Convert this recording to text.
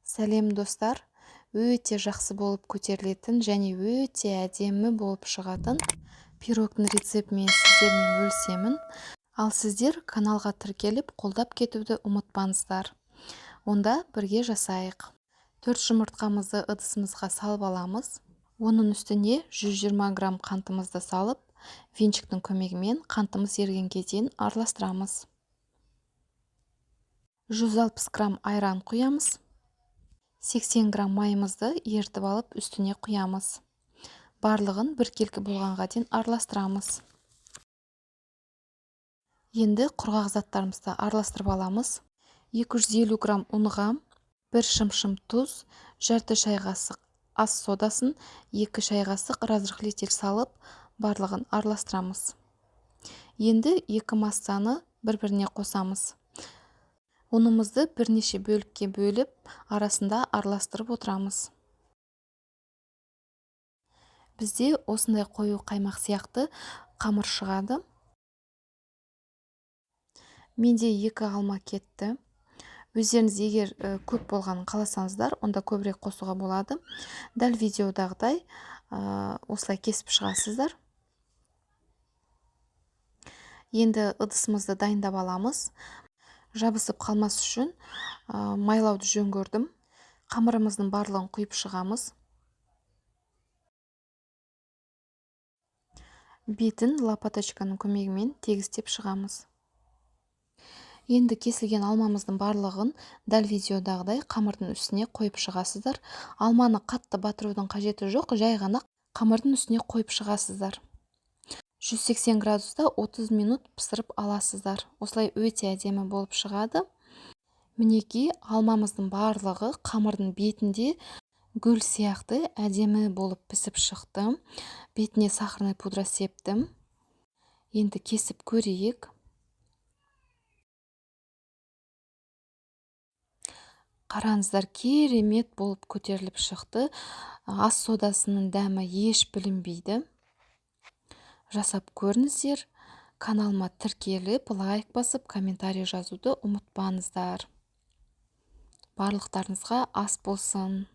Сәлем достар, өте жақсы болып көтерілетін және өте әдемі болып шығатын пирогтың рецептімен сіздермен бөлісемін. Ал сіздер каналға тіркеліп қолдап кетуді ұмытпаңыздар. Онда бірге жасайық. 4 жұмыртқамызды ыдысымызға салып аламыз. Оның үстіне 120 грамм қантымызды салып, венчиктің көмегімен қантымыз ергенге дейін араластырамыз. 160 грамм айран құямыз. 80 грамм майымызды ертіп алып үстіне құямыз. Барлығын біркелкі болғанға дейін араластырамыз. Енді құрғақ заттарымызды араластырып аламыз. 250 грамм ұнға, 1 шымшым тұз, жарты шай қасық ас содасын, 2 шай қасық разрыхлитель салып, барлығын араластырамыз. Енді екі массаны бір-біріне қосамыз. Ұнымызды бірнеше бөлікке бөліп, арасында араластырып отырамыз. Бізде осындай қою қаймақ сияқты қамыр шығады. Менде 2 алма кетті. Өздеріңіз егер көп болғанын қаласаңыздар, онда көбірек қосуға болады. Дәл видеодағыдай осылай кесіп шығасыздар. Енді ыдысымызды дайындап аламыз. Жабысып қалмас үшін майлауды жөн көрдім. Қамырымыздың барлығын құйып шығамыз. Бетін лопаточканың көмегімен тегістеп шығамыз. Енді кесілген алмамыздың барлығын дәл видеодағыдай қамырдың үстіне қойып шығасыздар. Алманы қатты батырудың қажеті жоқ, жай ғана қамырдың үстіне қойып шығасыздар. 180 градуста 30 минут пісіріп аласыздар. Осылай өте әдемі болып шығады. Мінекей алмамыздың барлығы қамырдың бетінде гүл сияқты әдемі болып пісіп шықты. Бетіне сахарный пудра септім. Енді кесіп көрейік. Қараңыздар, керемет болып көтеріліп шықты. Ас содасының дәмі еш білінбейді. Жасап көріңіздер. Каналыма тіркеліп, лайк басып, комментарий жазуды ұмытпаңыздар. Барлықтарыңызға ас болсын.